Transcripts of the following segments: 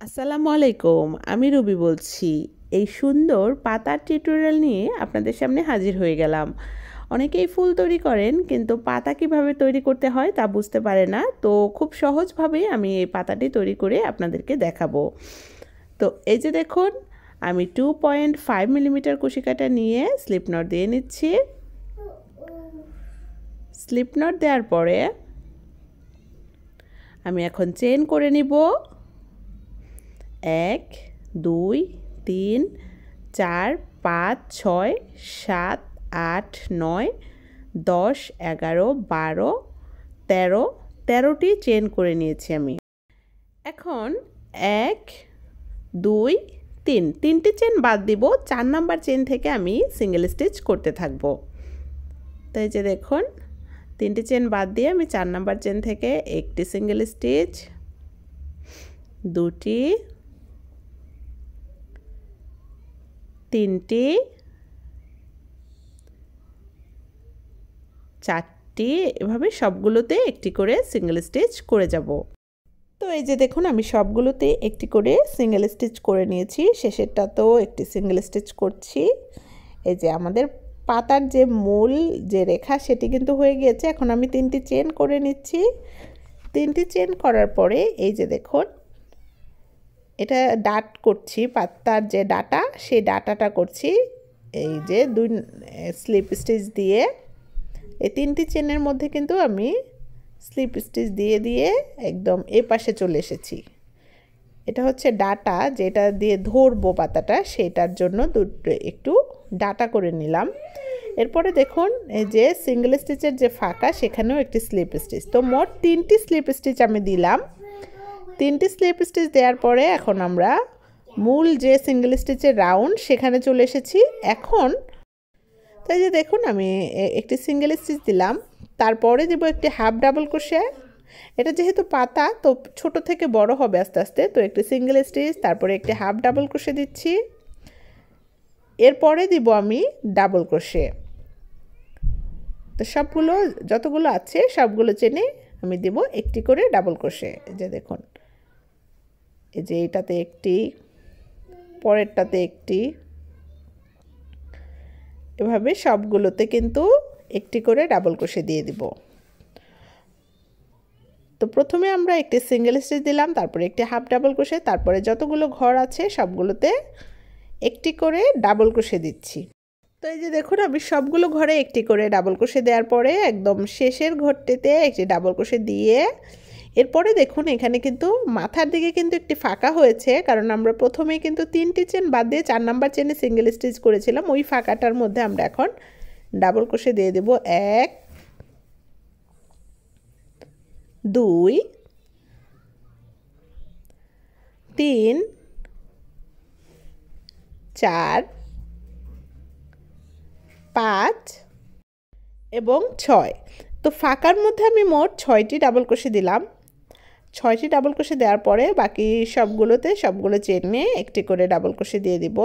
আসসালামু আলাইকুম, আমি রুবি বলছি। এই সুন্দর পাতার টিউটোরিয়াল নিয়ে আপনাদের সামনে হাজির হয়ে গেলাম। অনেকেই ফুল তৈরি করেন কিন্তু পাতা কিভাবে তৈরি করতে হয় তা বুঝতে পারে না। তো খুব সহজভাবেই আমি এই পাতাটি তৈরি করে আপনাদেরকে দেখাবো। তো এই যে দেখুন, আমি 2.5 মিলিমিটার কুশি কাঁটা নিয়ে স্লিপ নট দিয়ে নিচ্ছি। স্লিপ নট দেওয়ার পরে আমি এখন চেন করে নিব। 1 2 3 4 5 6 7 8 9 10 11 12 13 13টি চেন করে নিয়েছি আমি। এখন 1 2 3 তিনটি চেন বাদ দিব। 4 নাম্বার চেন থেকে আমি সিঙ্গেল স্টিচ করতে থাকবো। তো এই যে দেখুন, তিনটি চেন বাদ দিয়ে আমি 4 নাম্বার চেন থেকে একটি সিঙ্গেল স্টিচ, দুটি, তিনটি, চারটি, এভাবে সবগুলোতে একটি করে সিঙ্গেল স্টিচ করে যাব। তো এই যে দেখুন, আমি সবগুলোতে একটি করে সিঙ্গেল স্টিচ করে নিয়েছি। শেষেরটাতেও একটি সিঙ্গেল স্টিচ করছি। এই যে আমাদের পাতার যে মূল যে রেখা সেটি কিন্তু হয়ে গিয়েছে। এখন আমি তিনটি চেন করে নিচ্ছি। তিনটি চেন করার পরে এই যে দেখুন, এটা ডাট করছি, পাতার যে ডাটা সেই ডাটাটা করছি এই যে দুই স্লিপ স্টিচ দিয়ে। এই তিনটি চেনের মধ্যে কিন্তু আমি স্লিপ স্টিচ দিয়ে দিয়ে একদম এ পাশে চলে এসেছি। এটা হচ্ছে ডাটা, যেটা দিয়ে ধরবো পাতাটা, সেটার জন্য একটু ডাটা করে নিলাম। এরপরে দেখুন, এই যে সিঙ্গেল স্টিচের যে ফাঁকা সেখানেও একটি স্লিপ স্টিচ। তো মোট 3টি স্লিপ স্টিচ আমি দিলাম। 3টি স্লিপ স্টিচ দেওয়ার পরে এখন আমরা মূল যে সিঙ্গেল স্টিচের রাউন্ড সেখানে চলে এসেছি। এখন তো এই যে দেখুন, আমি একটি সিঙ্গেল স্টিচ দিলাম, তারপরে দেব একটি হাফ ডাবল ক্রোশে। এটা যেহেতু পাতা তো ছোট থেকে বড় হবে আস্তে আস্তে, তো একটি সিঙ্গেল স্টিচ, তারপরে একটি হাফ ডাবল ক্রোশে দিচ্ছি। এরপরে দিব আমি ডাবল ক্রোশে। তো সবগুলো যতগুলো আছে সবগুলো চেনে আমি দেব একটি করে ডাবল ক্রোশে। এই যে দেখুন, এই যে এইটাতে একটি, পরেরটাতে একটি, এভাবে সবগুলোতে কিন্তু একটি করে ডাবল ক্রোশে দিয়ে দিব। তো প্রথমে আমরা একটি সিঙ্গেল স্টিচ দিলাম, তারপরে একটি হাফ ডাবল ক্রোশে, তারপরে যতগুলো ঘর আছে সবগুলোতে একটি করে ডাবল ক্রোশে দিচ্ছি। তো এই যে দেখুন, আমি সবগুলো ঘরে একটি করে ডাবল ক্রোশে দেওয়ার পরে একদম শেষের ঘরটিতে একটি ডাবল ক্রোশে দিয়ে, এরপরে দেখুন এখানে কিন্তু মাথার দিকে কিন্তু একটি ফাঁকা হয়েছে, কারণ আমরা প্রথমেই কিন্তু 3টি চেন বাদ দিয়ে 4 নাম্বার চেনে সিঙ্গেল স্টিচ করেছিলাম। ওই ফাঁকাটার মধ্যে আমরা এখন ডাবল ক্রোশে দিয়ে দেব 1 2 3 4 5 এবং 6। তো ফাঁকার মধ্যে আমি মোট 6টি ডাবল ক্রোশে দিলাম। 6টি ডাবল ক্রোশে দেওয়ার পরে বাকি সবগুলোতে সবগুলো চেনে একটি করে ডাবল ক্রোশে দিয়ে দিব।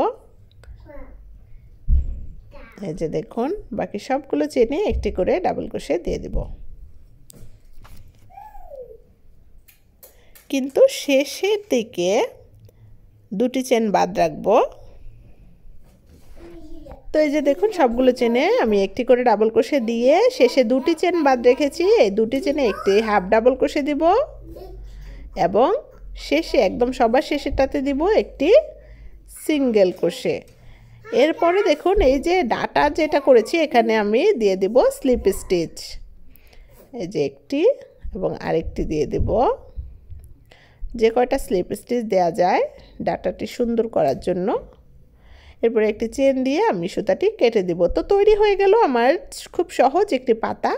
এই যে দেখুন, বাকি সবগুলো চেনে একটি করে ডাবল ক্রোশে দিয়ে দিব। কিন্তু শেষের দিকে দুটি চেন বাদ রাখবো। তো এই যে দেখুন, সবগুলো চেনে আমি একটি করে ডাবল ক্রোশে দিয়ে শেষে দুটি চেন বাদ রেখেছি। এই দুটি চেনে একটি হাফ ডাবল ক্রোশে দিব এবং শেষে একদম সবার শেষেরটাতে দিব একটি সিঙ্গেল ক্রোশে। এরপরে দেখুন, এই যে ডাটা যেটা করেছি এখানে আমি দিয়ে দিব স্লিপ স্টিচ। এই যে একটি এবং আরেকটি দিয়ে দেব, যে কয়টা স্লিপ স্টিচ দেওয়া যায় ডাটাটি সুন্দর করার জন্য। এরপরে একটি চেন দিয়ে আমি সুতাটি কেটে দিব। তো তৈরি হয়ে গেল আমার খুব সহজ একটি পাতা।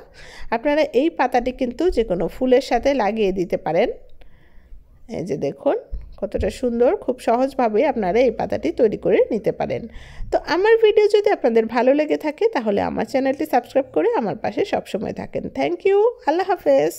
আপনারা এই পাতাটি কিন্তু যে কোনো ফুলের সাথে লাগিয়ে দিতে পারেন। এই যে দেখুন কতটা সুন্দর, খুব সহজভাবে আপনারা এই পাতাটি তৈরি করে নিতে পারেন। তো আমার ভিডিও যদি আপনাদের ভালো লেগে থাকে তাহলে আমার চ্যানেলটি সাবস্ক্রাইব করে আমার পাশে সবসময় থাকেন। থ্যাংক ইউ, আল্লাহ হাফেজ।